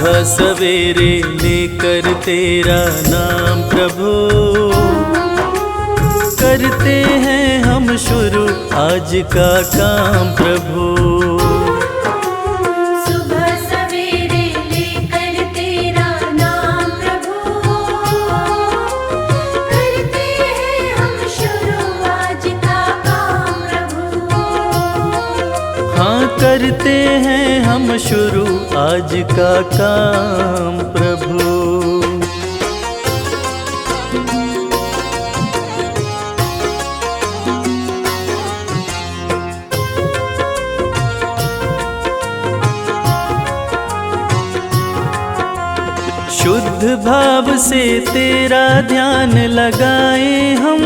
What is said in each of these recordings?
सुबह सवेरे लेकर तेरा नाम प्रभु, करते हैं हम शुरू आज का काम प्रभु। सुबह सवेरे लेकर तेरा नाम प्रभु, करते हैं हम शुरू आज का काम प्रभु। हाँ, करते हैं हम शुरू आज का काम प्रभु। शुद्ध भाव से तेरा ध्यान लगाए हम,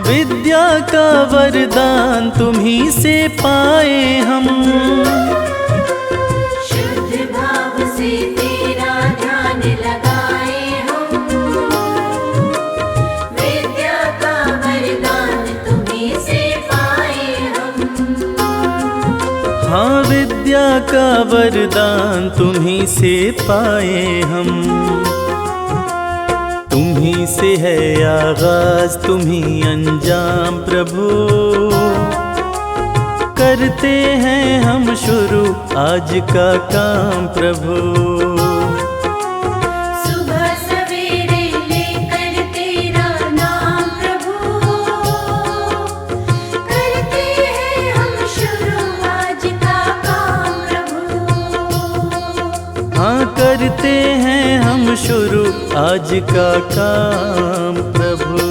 विद्या का वरदान तुम्ही से पाए हम। शुद्ध भाव से तेरा ध्यान लगाए हम, विद्या का वरदान तुम्हीं से पाए हम। हाँ, विद्या का वरदान तुम्ही से पाए हम। तुम्ही से है आगाज तुम्ही अंजाम प्रभु, करते हैं हम शुरू आज का काम प्रभु। सुबह सवेरे लेकर तेरा नाम प्रभु, करते हैं हम शुरू आज का काम प्रभु। हाँ, करते हैं हम शुरू आज का काम प्रभु।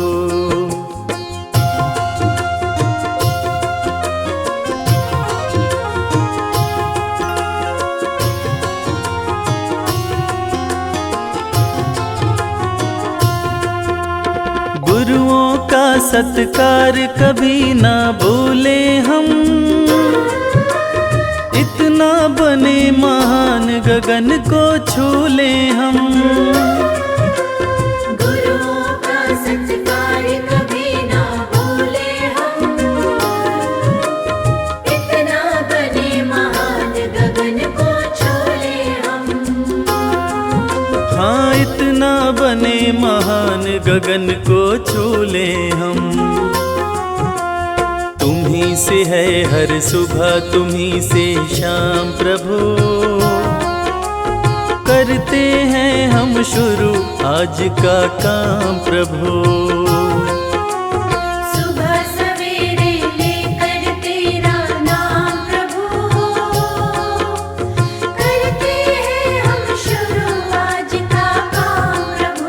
गुरुओं का सत्कार कभी ना भूले हम, इतना बने महान गगन को छू ले हम। गुरुओं का सत्कार कभी ना भूले हम, इतना बने महान गगन को छू ले हम। हाँ, इतना बने महान गगन को छू ले हम। तुम्ही से है हर सुबह तुम्ही से शाम प्रभु, करते हैं हम शुरू आज का काम प्रभु। सुबह सवेरे लेकर तेरा नाम प्रभु, करते हैं हम शुरू आज का काम प्रभु।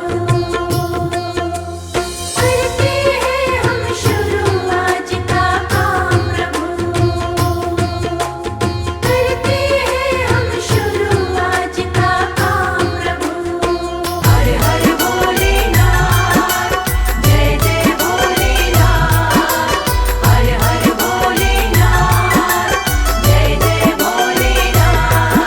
करते हैं हम शुरू आज का काम प्रभु। करते हैं हम शुरू आज का काम प्रभु। हर हर भोलेनाथ, जय जय भोलेनाथ। हर हर भोलेनाथ, जय जय भोलेनाथ।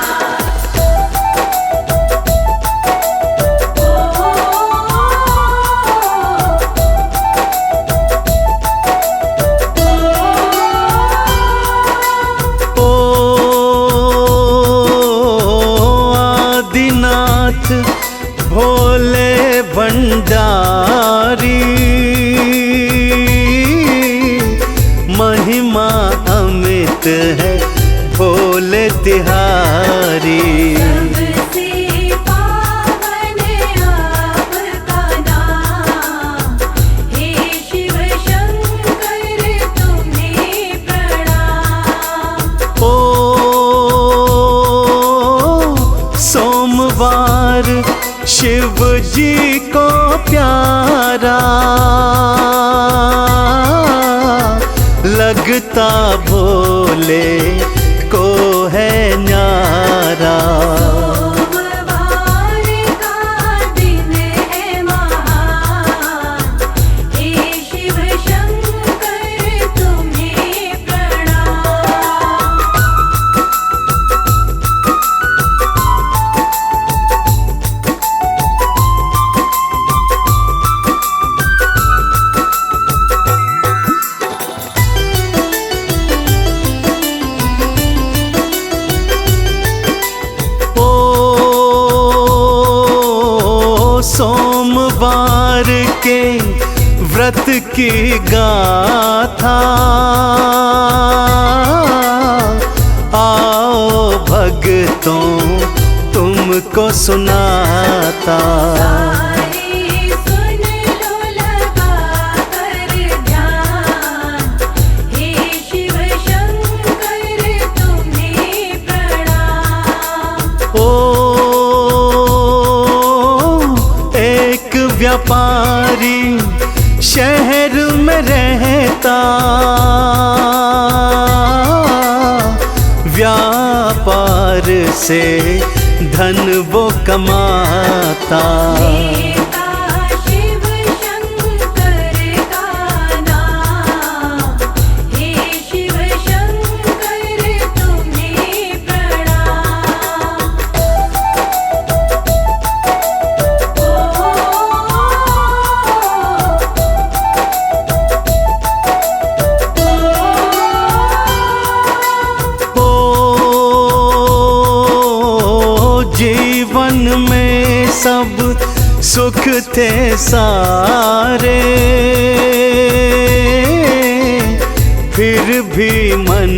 ओ आदिनाथ भोले भंडारी, महिमा अमित है भोले तिहारी। सबसे पावन आपका नाम, हे शिव शंकर तुम्हें प्रणाम। ओ सोमवार शिव जी को प्यारा लगता भोले को है न्यारा। सोमवार का दिन है महान, हे शिव शंकर तुम्हें प्रणाम। सोमवार के व्रत की गाथा आओ भक्तों तुमको सुनाता। सारे सुन लो लगा कर ध्यान, हे शिव शंकर तुम्हें प्रणाम। ओ एक व्यापारी शहर में रहता, व्यापार से धन वो कमाता। लेता शिव शंकर का नाम, हे शिव शंकर तुम्हें प्रणाम। जीवन में सब सुख थे सारे, फिर भी मन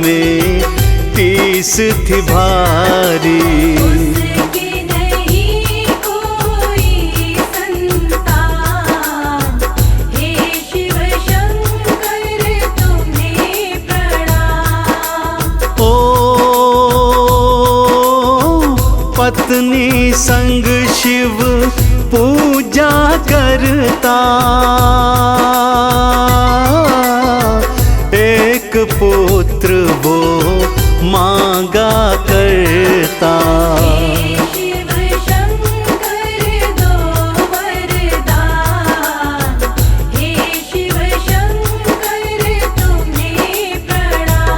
में टीस थी भारी। उसके नहीं कोई संतान, हे शिव शंकर तुम्हें प्रणाम। ओ पत्नी संग शिव पूजा करता, एक पुत्र वो मांगा करता। हे शिव शंकर दो वरदान, हे शिव शंकर तुम्हें प्रणाम।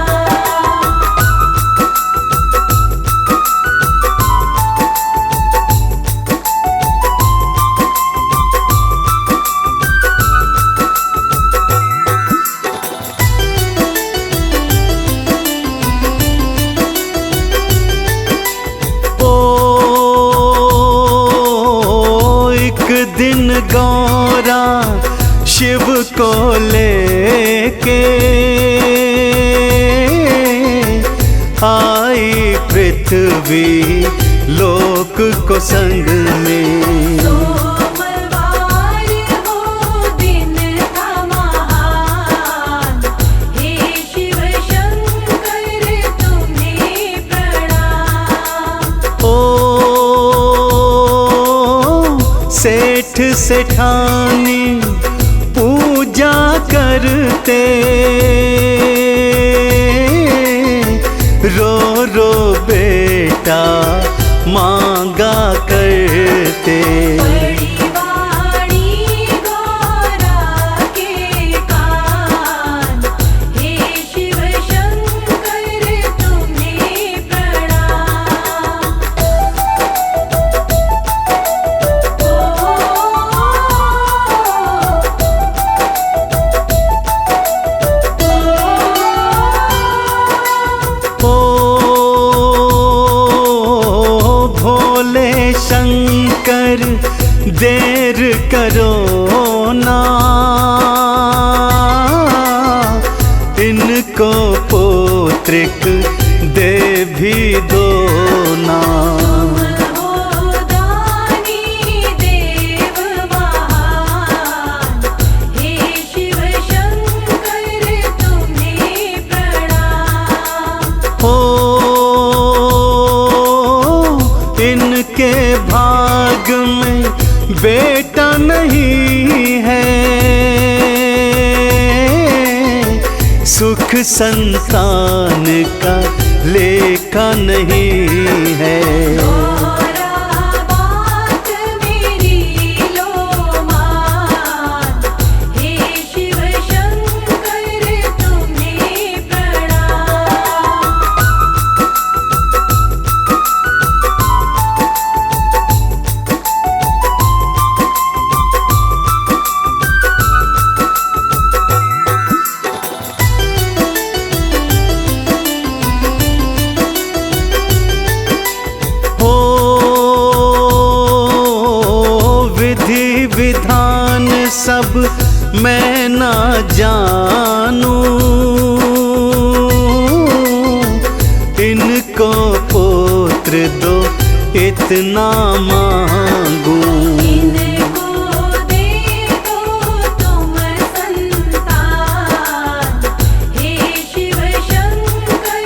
एक दिन गौरा शिव को लेके आई पृथ्वी लोक को संग में। सोमवार हो दिन था महान, हे शिव शंकर तुम्हें प्रणाम। ओ सेठ सेठानी पूजा करते, रो रो बेटा मांगा करते। बड़ी वाणी गौरा के कान, हे शिव शंकर तुम्हें प्रणाम। ओ भोले शंकर देर करो ना, इनको पौत्रिक दे भी दो ना। हो दानी देव महान, हे शिव शंकर तुम्हें प्रणाम। हो इनके भाग में बेटा नहीं है, सुख संतान का लेखा नहीं है। गौरा बात मेरी लो मान, हे शिव शंकर तुम्हें प्रणाम। विधान सब मैं ना जानूं, इनको पुत्र दो इतना मांगूं। इनको दे दो तुम संतान, हे शिव शंकर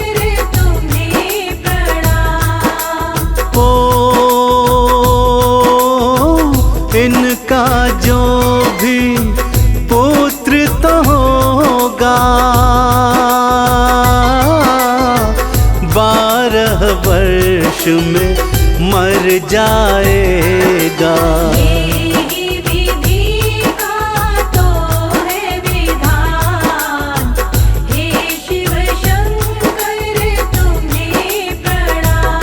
तुम्हें प्रणाम। ओ इनका जो भी पुत्र तो होगा, 12 वर्ष में मर जाएगा। यही विधि का तो है विधान, हे शिव शंकर तुम्हें प्रणाम।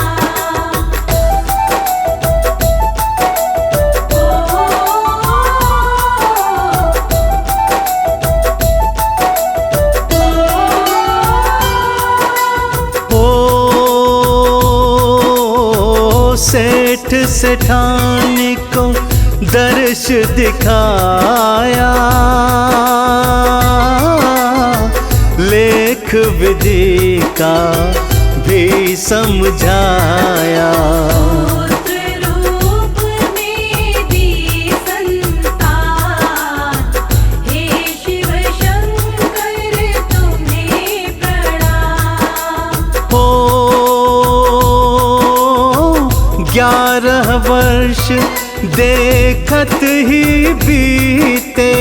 ओ सेठ सेठानी को दर्श दिखाया, लेख विधि का भी समझाया। पुत्र रूप में दी संतान, हे शिव शंकर तुम्हें प्रणाम। ओ 11 वर्ष देखत ही बीते,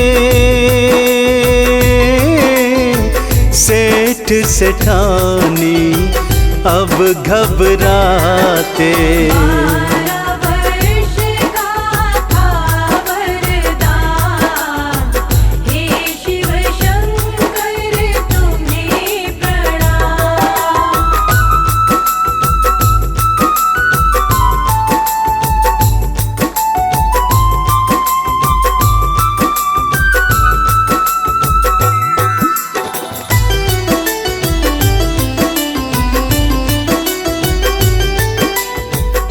सेठ सेठानी अब घबराते। 12 वर्ष का था वरदान, हे शिव शंकर तुम्हें प्रणाम।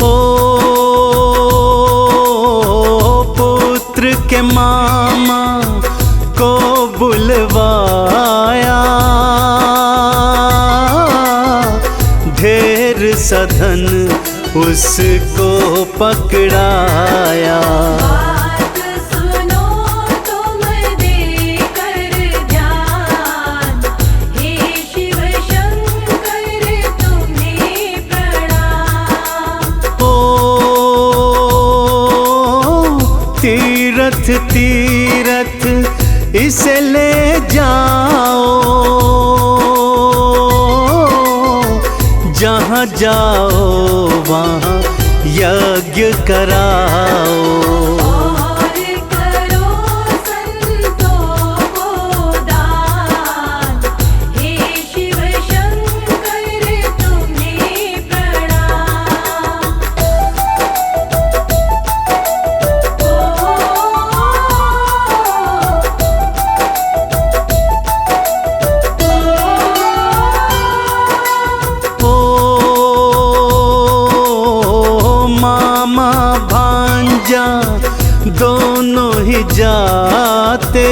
ओ पुत्र के मामा को बुलवाया, ढेर सधन उसको पकड़ाया। बात सुनो तुम देकर ध्यान, हे शिव शंकर तुम्हें प्रणाम। ओ तीरथ तीरथ इसे ले जाओ, जहाँ जाओ वहाँ यज्ञ कराओ। और करो संतों को दान, हे शिव शंकर तुम्हें प्रणाम। ओ मामा भांजा दोनों ही जाते,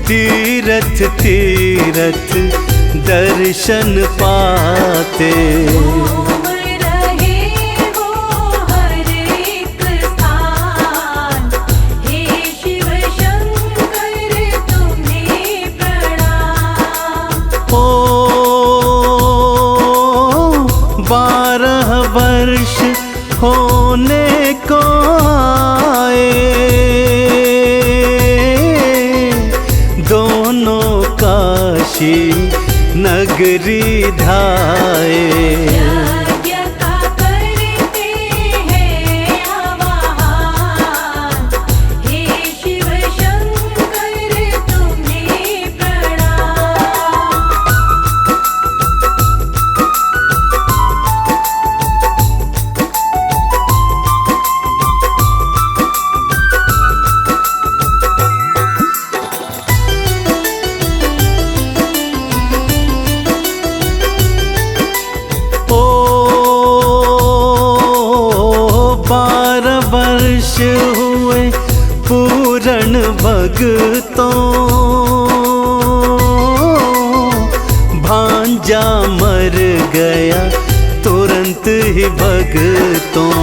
तीरथ तीरथ दर्शन पाते। घूम रहे वो हर एक स्थान, हे शिव शंकर तुम्हें प्रणाम। ओ 12 वर्ष होने को आए, दोनों काशी नगरी धाए। यज्ञ का करते हैं आवाहन, हे शिव शंकर तुम्हें प्रणाम। ओ हुए पूर्ण भगतों, भांजा मर गया तुरंत ही भगतों।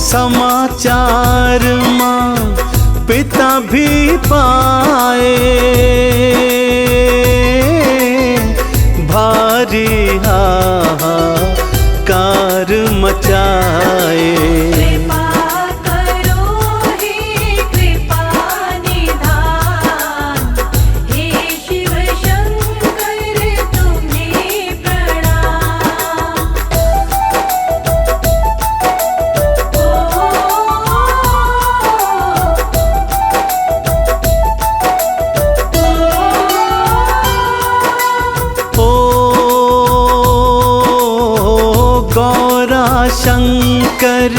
समाचार माँ पिता भी पाए, भारी हाहाकार मचाए। कृपा करो हे कृपा निधान, हे शिव शंकर तुम्हें प्रणाम। गौरा शंकर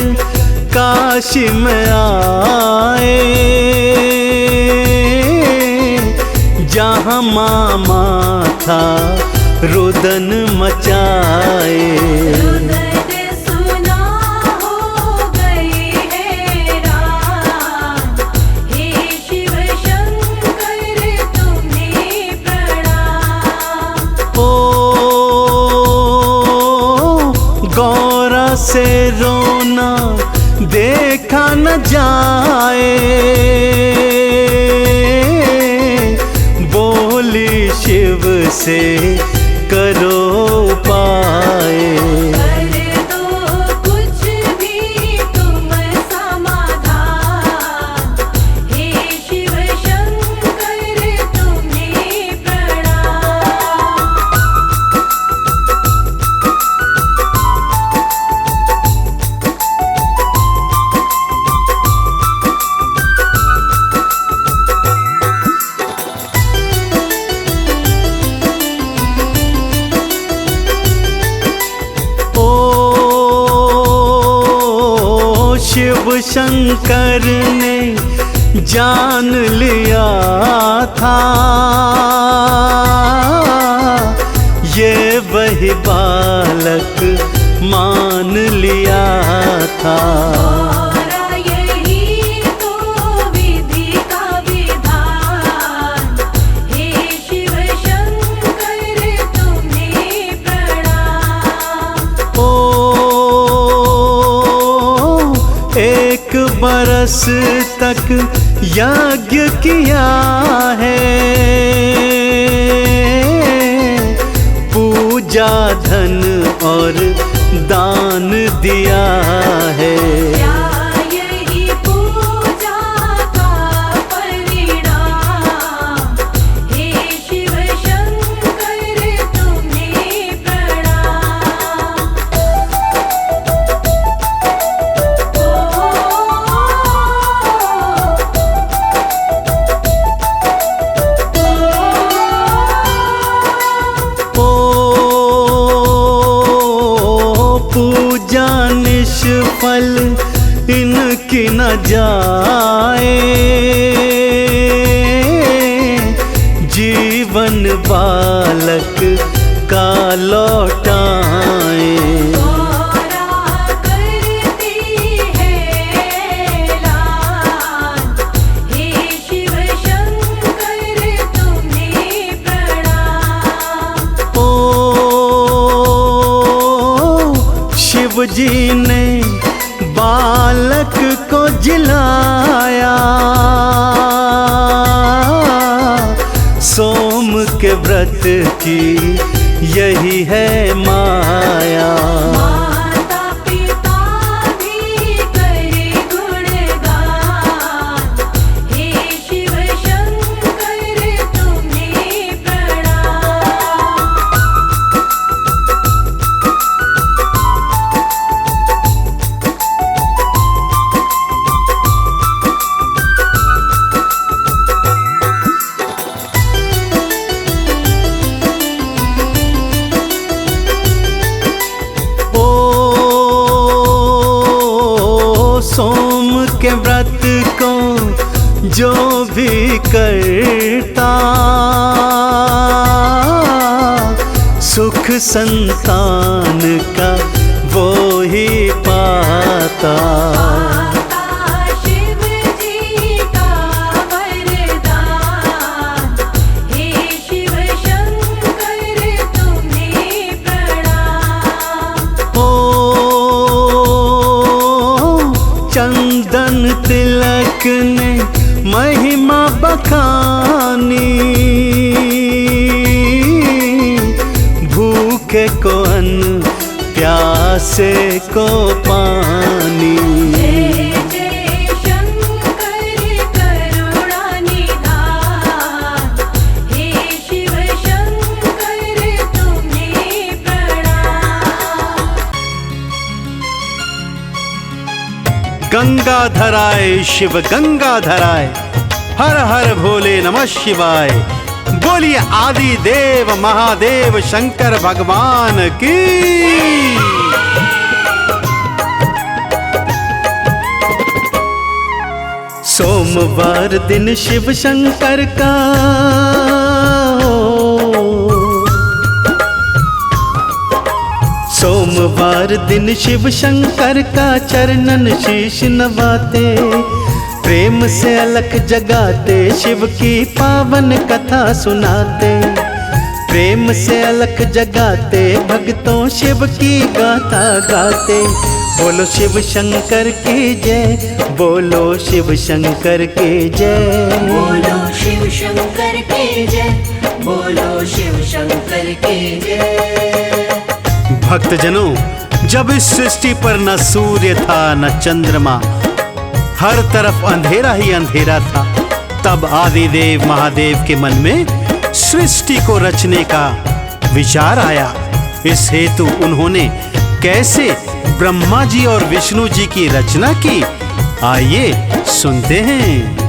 काशी में आए, जहाँ मामा था रुदन मचाए। रुदन सुना हो गए हैरान, हे शिव शंकर तुम्हें प्रणाम। ओ गौरा से रोना देखा न जाए, बोली शिव से करो उपाय। कर दो कुछ भी तुम समाधान, हे शिव शंकर तुम्हें प्रणाम। शिव शंकर ने जान लिया था, ये वही बालक मान लिया था। गौरा यही तो विधि का विधान, हे शिव शंकर तुम्हें प्रणाम। ओ एक बरस तक यज्ञ किया है, पूजा धन और दान दिया है। क्या यही पूजा का परिणाम, हे शिव शंकर तुम्हें प्रणाम। ओ पूजा निष्फल इनकी न जाए, जीवन बालक का लौटाए। गौरा करती है ऐलान, हे शिव शंकर तुम्हें प्रणाम। ओ शिव जी ने बालक को जिलाया, सोम के व्रत की यही है माया। माता पिता भी करे गुणगान, हे शिव शंकर तुम्हें प्रणाम। के व्रत को जो भी करता, सुख संतान का वो ही पाता। शिव जी का वरदान, हे शिव शंकर तुम्हें प्रणाम। ओ चंदन तिलक ने महिमा बखानी, भूखे को अन्न प्यासे को पानी। जय जय शंकर करुणा निधान, हे शिव शंकर तुम्हें प्रणाम। गंगाधराय शिव गंगाधराय, हर हर भोले नमः शिवाय। बोलिए आदि देव महादेव शंकर भगवान की। सोमवार दिन शिव शंकर का सोमवार दिन शिव शंकर का चरणन शीश नवाते, प्रेम से अलख जगाते शिव की पावन कथा सुनाते। प्रेम से अलख जगाते भक्तों शिव की गाथा गाते। बोलो शिव शंकर की जय, बोलो शिव शंकर की जय। बोलो शिव शंकर की जय, बोलो शिव शंकर की जय। भक्तजनों, जब इस सृष्टि पर न सूर्य था न चंद्रमा, हर तरफ अंधेरा ही अंधेरा था, तब आदिदेव महादेव के मन में सृष्टि को रचने का विचार आया। इस हेतु उन्होंने कैसे ब्रह्मा जी और विष्णु जी की रचना की, आइए सुनते हैं।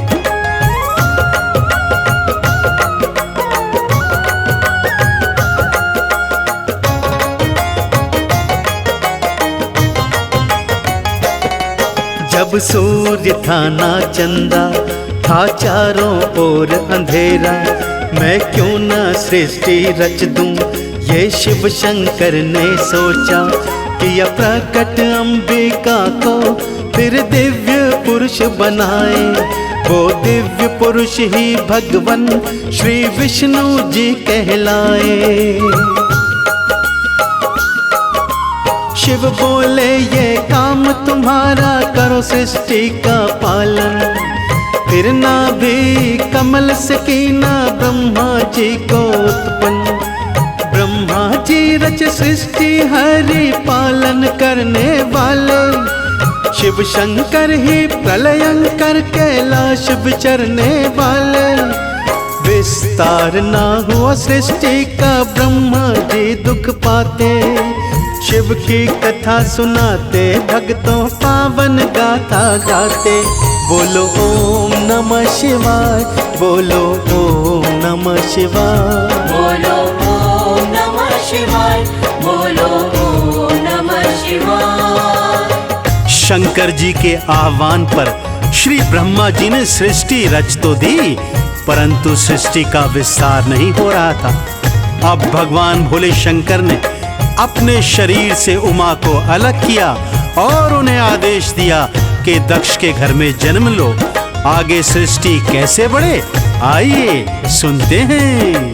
जब सूर्य था ना चंदा, था चारों ओर अंधेरा, मैं क्यों ना सृष्टि रच दूं, ये शिव शंकर ने सोचा। किया प्रकट अंबिका को फिर दिव्य पुरुष बनाए, वो दिव्य पुरुष ही भगवान श्री विष्णु जी कहलाए। शिव बोले ये काम तुम्हारा, करो सृष्टि का पालन। फिर ना भी कमल से कीना ब्रह्मा जी को उत्पन्न। ब्रह्मा जी रच सृष्टि हरि पालन करने वाले, शिव शंकर ही प्रलयंकर कैलाश विचरने वाले। विस्तार ना हुआ सृष्टि का, ब्रह्मा जी दुख पाते। शिव की कथा सुनाते, भक्तों पावन गाथा गाते। बोलो ओम नमः शिवाय, बोलो ओम नमः शिवाय। बोलो ओम नमः शिवाय, बोलो ओम नमः शिवाय। शंकर जी के आह्वान पर श्री ब्रह्मा जी ने सृष्टि रच तो दी, परंतु सृष्टि का विस्तार नहीं हो रहा था। अब भगवान भोले शंकर ने अपने शरीर से उमा को अलग किया और उन्हें आदेश दिया कि दक्ष के घर में जन्म लो। आगे सृष्टि कैसे बढ़े, आइए सुनते हैं।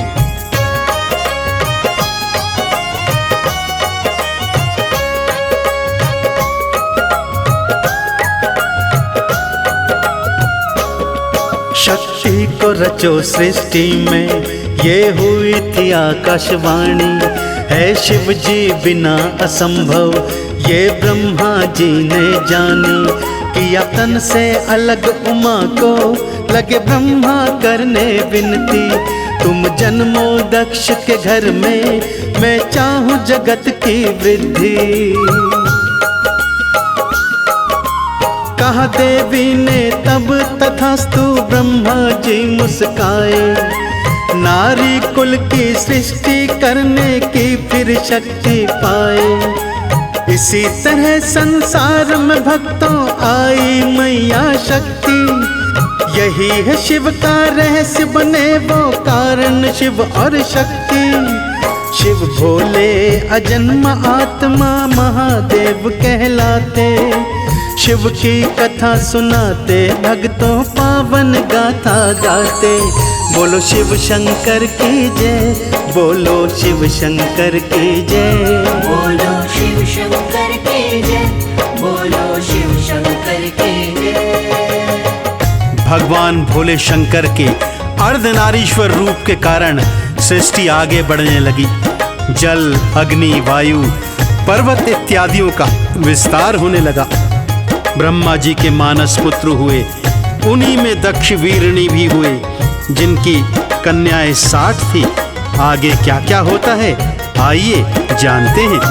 शक्ति को रचो सृष्टि में, ये हुई थी आकाशवाणी। है शिव जी बिना असंभव, ये ब्रह्मा जी ने जानी। किया तन से अलग उमा को, लगे ब्रह्मा करने विनती। तुम जन्मो दक्ष के घर में, मैं चाहूं जगत की वृद्धि। कहा देवी ने तब तथास्तु, ब्रह्मा जी मुस्काए। नारी कुल की सृष्टि करने की फिर शक्ति पाए। इसी तरह संसार में भक्तों आई ही मैया शक्ति। यही है शिव का रहस्य, बने वो कारण शिव और शक्ति। शिव भोले अजन्म आत्मा महादेव कहलाते। शिव की कथा सुनाते, भक्तों पावन गाथा गाते। बोलो शिव शंकर की जय, बोलो शिव शंकर की जय। बोलो शिव शंकर की जय, बोलो शिव शंकर की जय। भगवान भोले शंकर के अर्धनारीश्वर रूप के कारण सृष्टि आगे बढ़ने लगी। जल, अग्नि, वायु, पर्वत इत्यादियों का विस्तार होने लगा। ब्रह्मा जी के मानस पुत्र हुए, उन्हीं में दक्ष वीरणी भी हुए, जिनकी कन्याएं 60 थी। आगे क्या क्या होता है, आइए जानते हैं।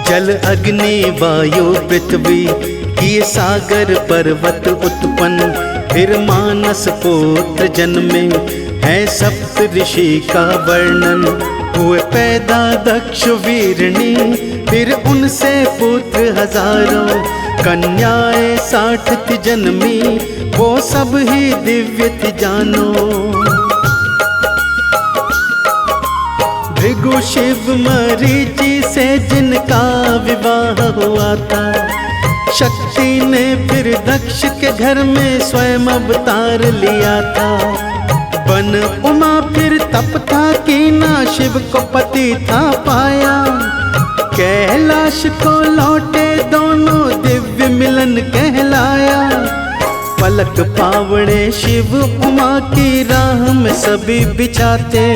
जल, अग्नि, वायु, पृथ्वी किए सागर पर्वत उत्पन्न। फिर मानस पुत्र जन्मे, है सप्त ऋषि का वर्णन। हुए पैदा दक्ष वीरणी, फिर उनसे पुत्र हजारों। कन्याएं 60 थी जन्मी, वो सब ही दिव्य थी जानो। भृगु शिव मरीचि से जिनका विवाह हुआ था। शक्ति ने फिर दक्ष के घर में स्वयं अवतार लिया था। बन उमा फिर तप था कीना, शिव को पति था पाया। कैलाश को लौटे दोनों, दिव्य मिलन कहलाया। पलक पावड़े शिव उमा की राह में सभी बिछाते।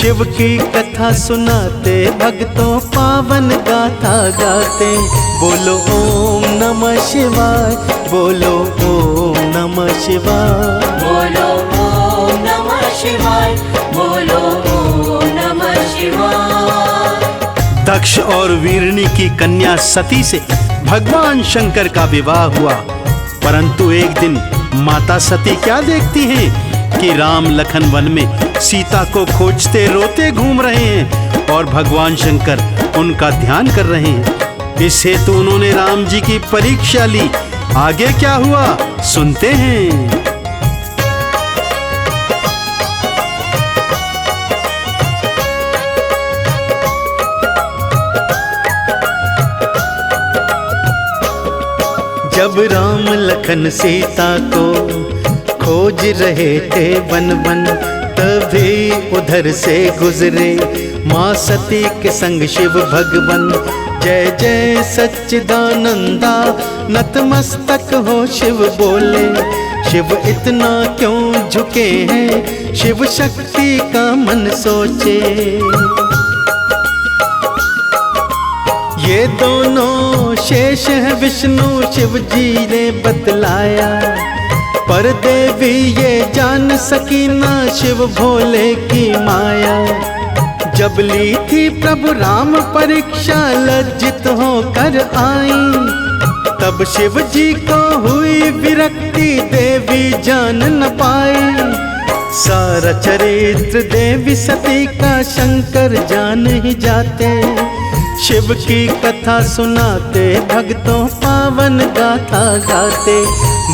शिव की कथा सुनाते, भक्तों पावन गाथा गाते। बोलो ओम नमः शिवाय, बोलो ओम नमः शिवाय। बोलो ओम नमः शिवाय, बोलो ओम नमः शिवाय। दक्ष और वीरणी की कन्या सती से भगवान शंकर का विवाह हुआ। परंतु एक दिन माता सती क्या देखती हैं कि राम लखन वन में सीता को खोजते रोते घूम रहे हैं और भगवान शंकर उनका ध्यान कर रहे हैं। इस हेतु उन्होंने राम जी की परीक्षा ली। आगे क्या हुआ, सुनते हैं। जब राम लखन सीता को खोज रहे थे वन वन, तभी उधर से गुजरे माँ सती के संग शिव भगवन। जय जय सच्चिदानंदा, नतमस्तक हो शिव बोले। शिव इतना क्यों झुके हैं, शिव शक्ति का मन सोचे। ये दोनों शेष है विष्णु, शिव जी ने बतलाया। पर देवी ये जान सकी ना, शिव भोले की माया। जब ली थी प्रभु राम परीक्षा, लज्जित होकर आई। तब शिव जी को हुई विरक्ति, देवी जान न पाई। सारा चरित्र देवी सती का शंकर जान ही जाते। शिव की कथा सुनाते, भक्तों पावन गाथा गाते।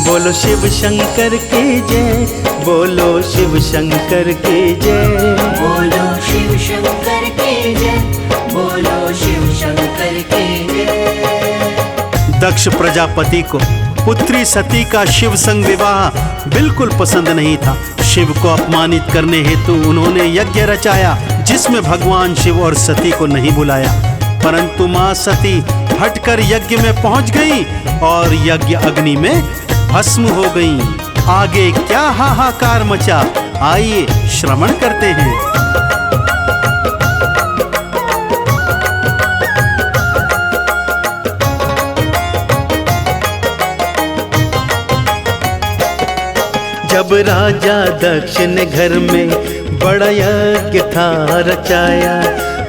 बोलो शिव शंकर की जय, बोलो शिव शंकर की जय। बोलो शिव शंकर की जय, बोलो शिव शंकर की जय। दक्ष प्रजापति को पुत्री सती का शिव संग विवाह बिल्कुल पसंद नहीं था। शिव को अपमानित करने हेतु उन्होंने यज्ञ रचाया, जिसमें भगवान शिव और सती को नहीं बुलाया। परंतु माँ सती हटकर यज्ञ में पहुंच गई और यज्ञ अग्नि में भस्म हो गई। आगे क्या हाहाकार मचा, आइए श्रवण करते हैं। जब राजा दक्ष ने घर में बड़ा यज्ञ था रचाया,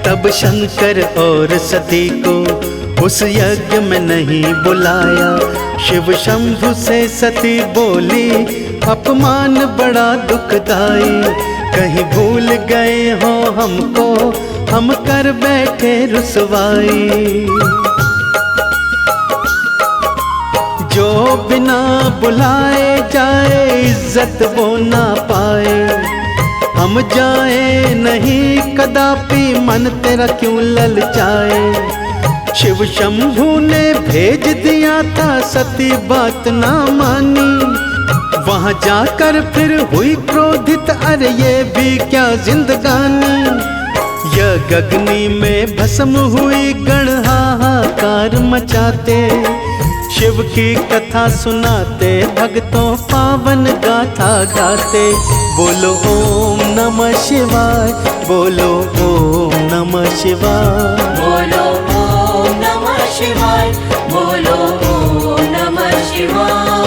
तब शंकर और सती को उस यज्ञ में नहीं बुलाया। शिव शंभु से सती बोली, अपमान बड़ा दुखदाई, कहीं भूल गए हो हमको, हम कर बैठे रुसवाई। जो बिना बुलाए जाए इज्जत वो ना पाए, हम जाए नहीं कदापि मन तेरा क्यों ललचाए। शिव शंभू ने भेज दिया था सती बात ना मानी, वहां जाकर फिर हुई क्रोधित, अरे ये भी क्या जिंदगानी। यह गगनी में भस्म हुई गण हाहाकार मचाते, शिव की कथा सुनाते भक्तों पावन गाथा गाते। बोलो ओम नमः शिवाय, बोलो ओम नमः शिवाय, बोलो ओम नमः शिवाय, बोलो ओम नमः शिवाय।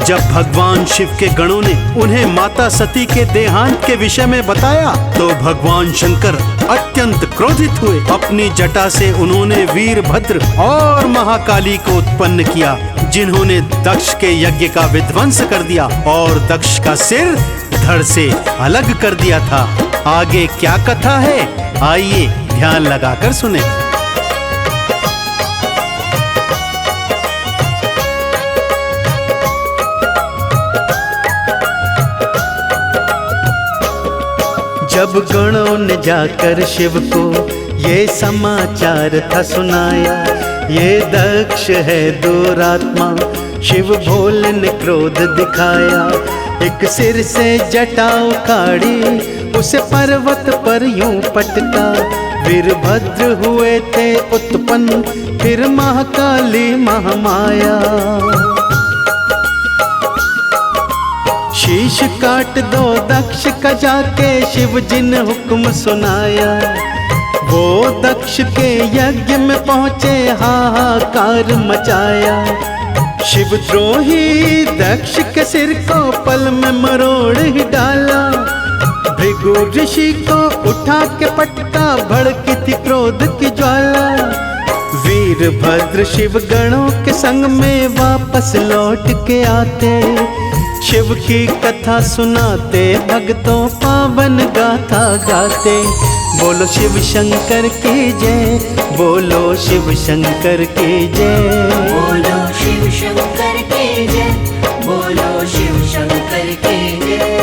जब भगवान शिव के गणों ने उन्हें माता सती के देहांत के विषय में बताया तो भगवान शंकर अत्यंत क्रोधित हुए। अपनी जटा से उन्होंने वीरभद्र और महाकाली को उत्पन्न किया, जिन्होंने दक्ष के यज्ञ का विध्वंस कर दिया और दक्ष का सिर धड़ से अलग कर दिया था। आगे क्या कथा है, आइए ध्यान लगाकर सुने। जब गणों ने जाकर शिव को ये समाचार था सुनाया, ये दक्ष है दुरात्मा, शिव भोले ने क्रोध दिखाया। एक सिर से जटा उखाड़ी, उसे पर्वत पर यूं पटका। वीरभद्र हुए थे उत्पन्न, फिर महाकाली महामाया। शीश काट दो दक्ष का जाके शिव जी ने हुक्म सुनाया। वो दक्ष के यज्ञ में पहुँचे, हाहाकार मचाया। शिवद्रोही दक्ष के सिर को पल में मरोड़ ही डाला। भृगु ऋषि को उठा के पटका, भड़की थी क्रोध की ज्वाला। वीरभद्र शिव गणों के संग में वापस लौट के आते, शिव की कथा सुनाते भक्तों पावन गाथा गाते। बोलो शिव शंकर की जय, बोलो शिव शंकर की जय, बोलो शिव शंकर की जय, बोलो शिव शंकर की जय।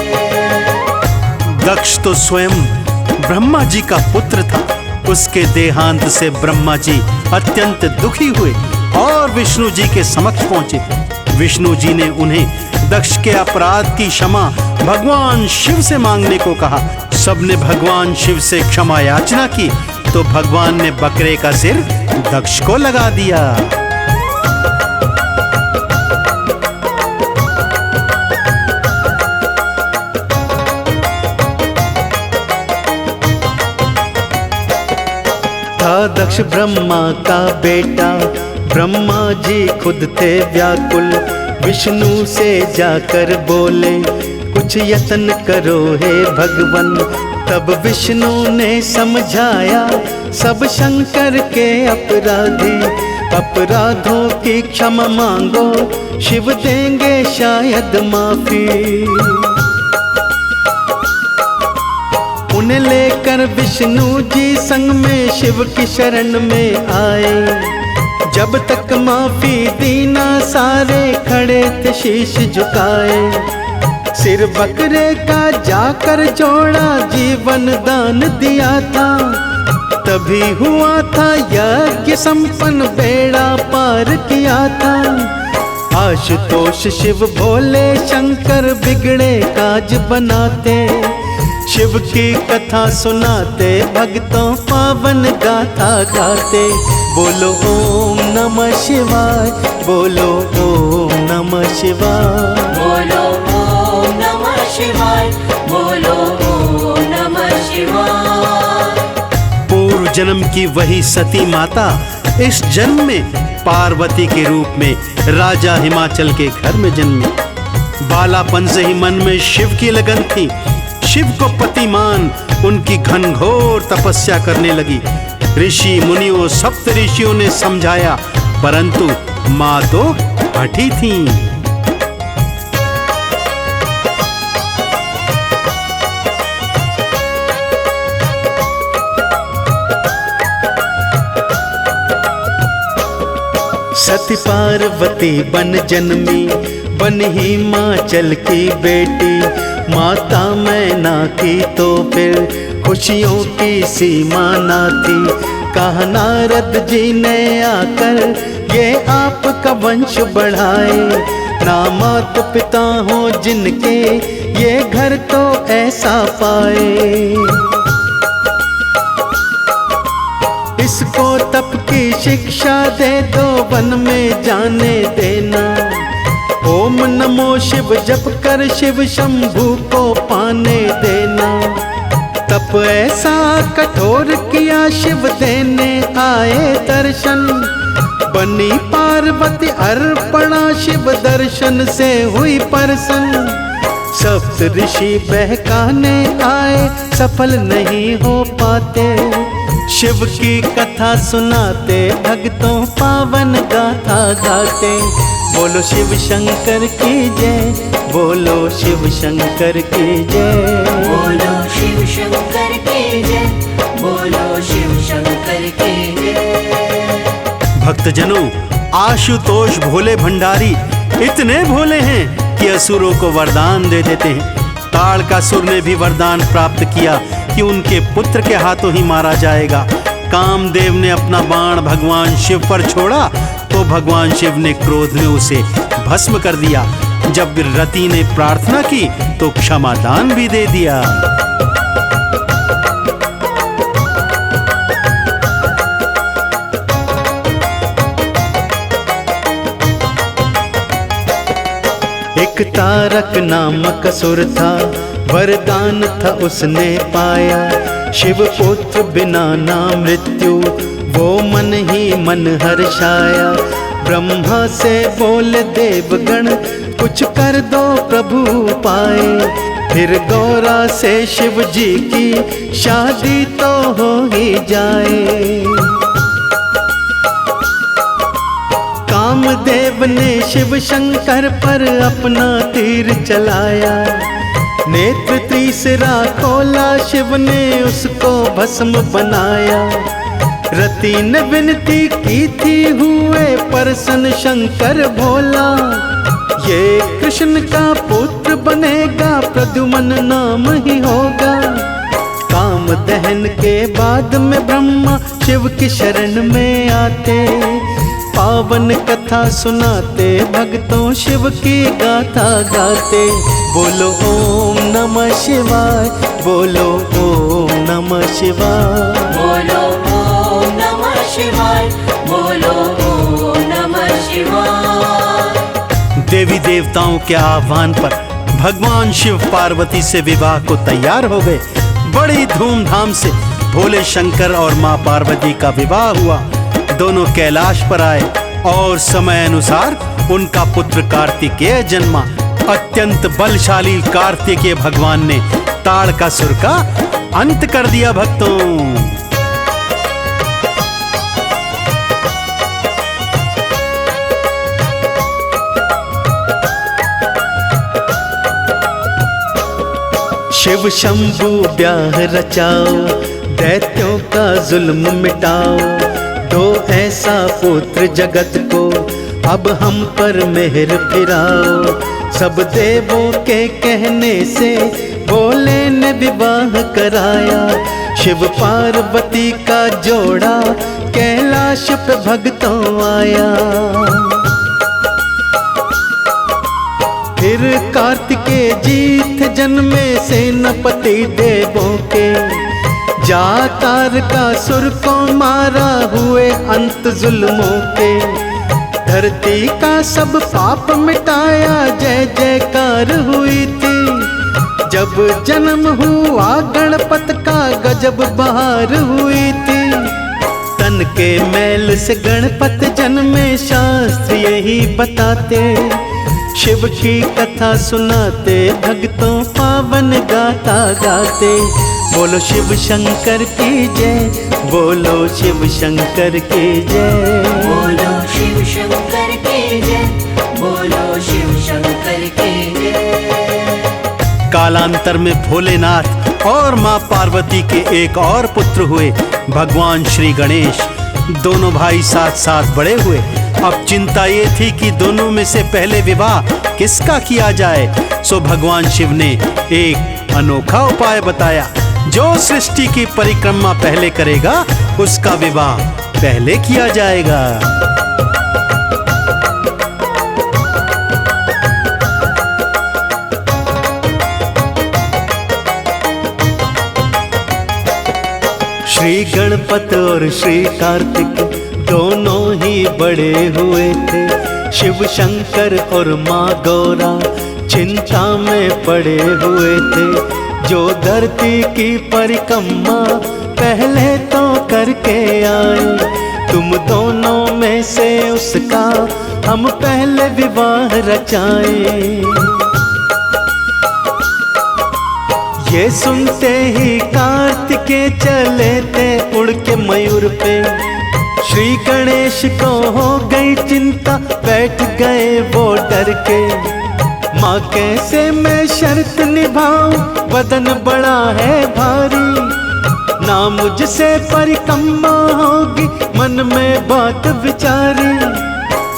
दक्ष तो स्वयं ब्रह्मा जी का पुत्र था। उसके देहांत से ब्रह्मा जी अत्यंत दुखी हुए और विष्णु जी के समक्ष पहुंचे। विष्णु जी ने उन्हें दक्ष के अपराध की क्षमा भगवान शिव से मांगने को कहा। सबने भगवान शिव से क्षमा याचना की तो भगवान ने बकरे का सिर दक्ष को लगा दिया। था दक्ष ब्रह्मा का बेटा, ब्रह्मा जी खुद थे व्याकुल। विष्णु से जाकर बोले, कुछ यत्न करो हे भगवन। तब विष्णु ने समझाया, सब शंकर के अपराधी। अपराधों की क्षमा मांगो, शिव देंगे शायद माफी। उन्हें लेकर विष्णु जी संग में शिव की शरण में आए। जब तक माफी दी ना सारे, खड़े थे शीश झुकाए। सिर बकरे का जाकर जोड़ा, जीवन दान दिया था। तभी हुआ था यज्ञ संपन्न, बेड़ा पार किया था। आशुतोष शिव भोले शंकर बिगड़े काज बनाते। शिव की कथा सुनाते भक्तों पावन गाथा गाते। बोलो ओम नमः शिवाय, बोलो ओम नमः शिवाय, बोलो ओम नमः शिवाय, बोलो ओम नमः शिवाय। पूर्व जन्म की वही सती माता इस जन्म में पार्वती के रूप में राजा हिमाचल के घर में जन्मी। बालापन से ही मन में शिव की लगन थी। शिव को पति मान उनकी घनघोर तपस्या करने लगी। ऋषि मुनियों सप्त ऋषियों ने समझाया, परंतु माँ तो हठी थी। सती पार्वती बन जन्मी, बन हिमाचल की बेटी। माता मैना की तो फिर खुशियों की सीमा ना थी। कहा नारद जी ने आकर ये आपका वंश बढ़ाए। ना मात पिता हो जिनके ये घर तो ऐसा पाए। इसको तप की शिक्षा दे दो, वन में जाने देना। ओम नमो शिव जप कर शिव शंभू को पाने देना। तप ऐसा कठोर किया शिव देने आए दर्शन। बनी पार्वती अर्पणा शिव दर्शन से हुई प्रसन्न। सप्त ऋषि बहकाने आए सफल नहीं हो पाते। शिव की कथा सुनाते भक्तों पावन गाथा गाते। बोलो शिव शंकर की जय, बोलो शिव शंकर की जय। बोलो शिव शंकर की जय, बोलो शिव शंकर की जय। भक्तजनों, आशुतोष भोले भंडारी इतने भोले हैं कि असुरों को वरदान दे देते हैं। ताड़कासुर ने भी वरदान प्राप्त किया कि उनके पुत्र के हाथों ही मारा जाएगा। कामदेव ने अपना बाण भगवान शिव पर छोड़ा तो भगवान शिव ने क्रोध में उसे भस्म कर दिया। जब रति ने प्रार्थना की तो क्षमादान भी दे दिया। एक तारक नामक असुर था, वरदान था उसने पाया। शिव पुत्र बिना ना मृत्यु, वो मन ही मन हर्षाया। ब्रह्मा से बोले देवगण, कुछ कर दो प्रभु पाए। फिर गौरा से शिव जी की शादी तो हो ही जाए। कामदेव ने शिव शंकर पर अपना तीर चलाया। नेत्र तीसरा खोला शिव ने उसको भस्म बनाया। रति ने विनती की थी हुए प्रसन्न शंकर भोला। ये कृष्ण का पुत्र बनेगा, प्रद्युम्न नाम ही होगा। काम दहन के बाद में ब्रह्मा शिव की शरण में आते। पावन कथा सुनाते भक्तों शिव की गाथा गाते। बोलो ओम नमः शिवाय, बोलो ओम नमः शिवाय। बोलो ओम नमः शिवाय, बोलो ओम नमः शिवाय। देवी देवताओं के आह्वान पर भगवान शिव पार्वती से विवाह को तैयार हो गए। बड़ी धूमधाम से भोले शंकर और माँ पार्वती का विवाह हुआ। दोनों कैलाश पर आए और समय अनुसार उनका पुत्र कार्तिकेय जन्मा। अत्यंत बलशाली कार्तिकेय भगवान ने ताड़कासुर का अंत कर दिया। भक्तों, शिव शंभु ब्याह रचाओ, दैत्यों का जुल्म मिटाओ। दो ऐसा पुत्र जगत को, अब हम पर मेहर फिराओ। सब देवों के कहने से भोले ने विवाह कराया। शिव पार्वती का जोड़ा कैलाश पे भक्तों आया। फिर कार्तिकेय जी थे जन्मे सेनापति देवों के। जाकार का सुर को मारा हुए अंत जुल्मों के। धरती का सब पाप मिटाया जय जयकार हुई थी। जब जन्म हुआ गणपत का गजब बहार हुई थी। तन के मैल से गणपत जन्मे शास्त्र यही बताते। शिव की कथा सुनाते भक्तों पावन गाथा गाते। बोलो शिव शंकर की जय, बोलो शिव शंकर की जय। बोलो शिव शंकर की जय, बोलो शिव शंकर की जय। कालांतर में भोलेनाथ और माँ पार्वती के एक और पुत्र हुए, भगवान श्री गणेश। दोनों भाई साथ साथ बड़े हुए। अब चिंता ये थी कि दोनों में से पहले विवाह किसका किया जाए। सो भगवान शिव ने एक अनोखा उपाय बताया। जो सृष्टि की परिक्रमा पहले करेगा उसका विवाह पहले किया जाएगा। श्री गणपत और श्री कार्तिक दोनों ही बड़े हुए थे। शिव शंकर और माँ गौरा चिंता में पड़े हुए थे। जो धरती की परिक्रमा पहले तो करके आए, तुम दोनों में से उसका हम पहले विवाह रचाएं। ये सुनते ही कार्तिकेय चले थे उड़ के मयूर पे। श्री गणेश को हो गई चिंता, बैठ गए वो डर के। माँ कैसे मैं शर्त निभाऊं, बदन बड़ा है भारी। ना मुझसे परिक्रमा होगी, मन में बात विचारी।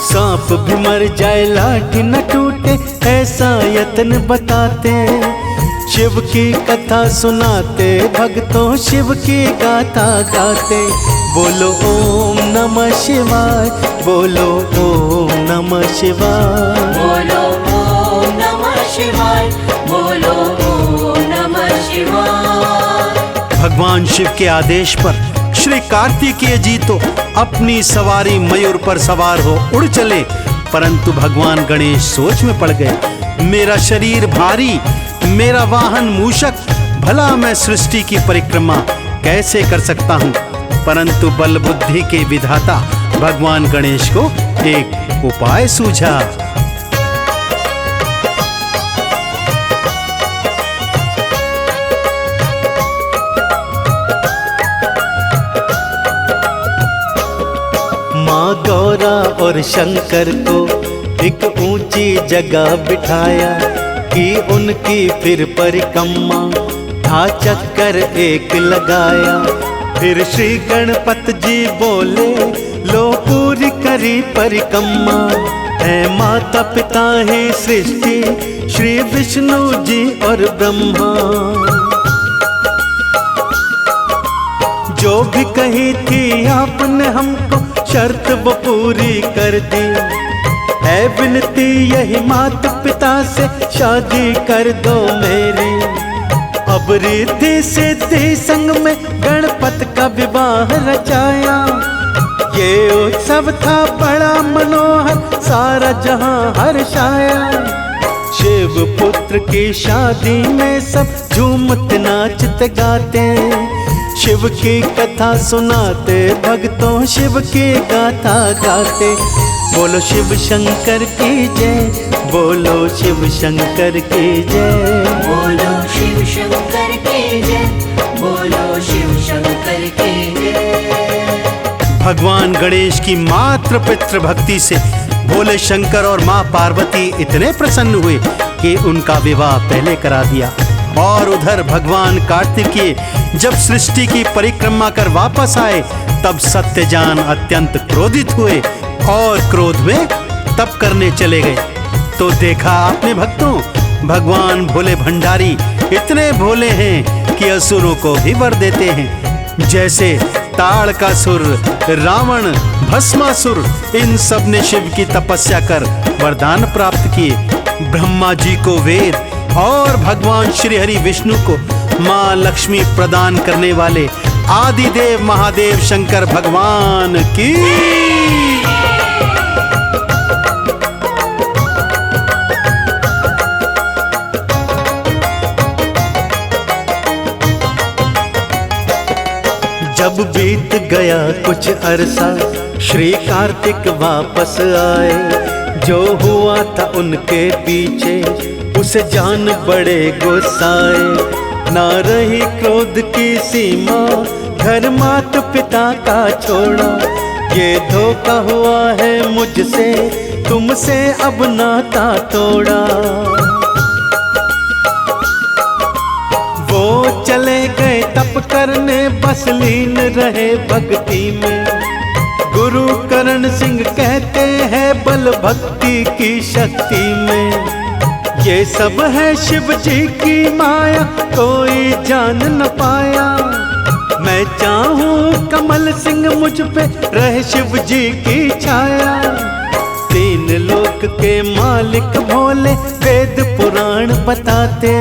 सांप भी मर जाए लाठी न टूटे, ऐसा यत्न बताते। शिव की कथा सुनाते, भक्तों शिव की गाथा गाते। बोलो ओम नमः शिवाय, बोलो ओम नमः शिवाय, बोलो ओम नमः शिवाय, बोलो ओम नमः शिवाय। भगवान शिव के आदेश पर श्री कार्तिकेय जी तो अपनी सवारी मयूर पर सवार हो उड़ चले, परंतु भगवान गणेश सोच में पड़ गए। मेरा शरीर भारी, मेरा वाहन मूषक, भला मैं सृष्टि की परिक्रमा कैसे कर सकता हूँ। परंतु बल बुद्धि के विधाता भगवान गणेश को एक उपाय सूझा। माँ गौरा और शंकर को एक ऊंची जगह बिठाया कि उनकी फिर परिक्रमा था चक्कर एक लगाया। फिर श्री गणपत जी बोले, लो पूरी करी परिक्रमा। है माता पिता है सृष्टि, श्री विष्णु जी और ब्रह्मा। जो भी कही थी आपने हमको, शर्त वो पूरी कर दी। है विनती यही माता पिता से, शादी कर दो मेरी। अब रिद्धि सिद्धि संग में गणपत का विवाह रचाया। ये उत्सव था बड़ा मनोहर, सारा जहां हर्षाया। शिव पुत्र की शादी में सब झूमते नाचते गाते। शिव की कथा सुनाते, भक्तों शिव की गाथा गाते। बोलो शिव शंकर की जय, बोलो शिव शंकर की जय, बोलो शिव शंकर की जय, बोलो शिव शंकर की जय। भगवान गणेश की मात्र पितृ भक्ति से भोले शंकर और माँ पार्वती इतने प्रसन्न हुए कि उनका विवाह पहले करा दिया। और उधर भगवान कार्तिकेय जब सृष्टि की परिक्रमा कर वापस आए, तब सत्यजान अत्यंत क्रोधित हुए और क्रोध में तप करने चले गए। तो देखा आपने भक्तों, भगवान भोले भंडारी इतने भोले हैं कि असुरों को भी वर देते हैं। जैसे ताड़कासुर, रावण, भस्मासुर, इन सब ने शिव की तपस्या कर वरदान प्राप्त किए। ब्रह्मा जी को वेद और भगवान श्री हरि विष्णु को माँ लक्ष्मी प्रदान करने वाले आदिदेव महादेव शंकर भगवान की। जब बीत गया कुछ अरसा, श्री कार्तिक वापस आए। जो हुआ था उनके पीछे, उसे जान बड़े गुस्साए। ना रही क्रोध की सीमा, घर माता पिता का छोड़ा। ये धोखा हुआ है मुझसे, तुमसे अब नाता तोड़ा। वो चले गए तप करने, बस लीन रहे भक्ति में। गुरु करण सिंह कहते हैं बल भक्ति की शक्ति में, ये सब है शिव जी की माया, कोई जान न पाया। मैं चाहूं कमल सिंह मुझ पे रहे शिव जी की छाया। तीन लोक के मालिक भोले वेद पुराण बताते,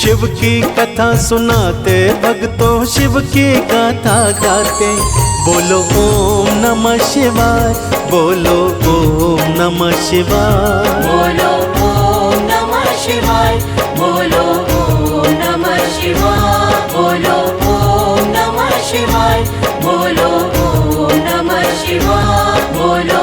शिव की कथा सुनाते, भक्तों शिव की गाथा गाते। बोलो ओम नमः शिवाय, बोलो ओम नमः शिवाय, बोलो ओम नमः शिवाय, बोलो ओम नमः शिवाय, बोलो ओम नमः शिवाय, बोलो ओम नमः शिवाय, बोलो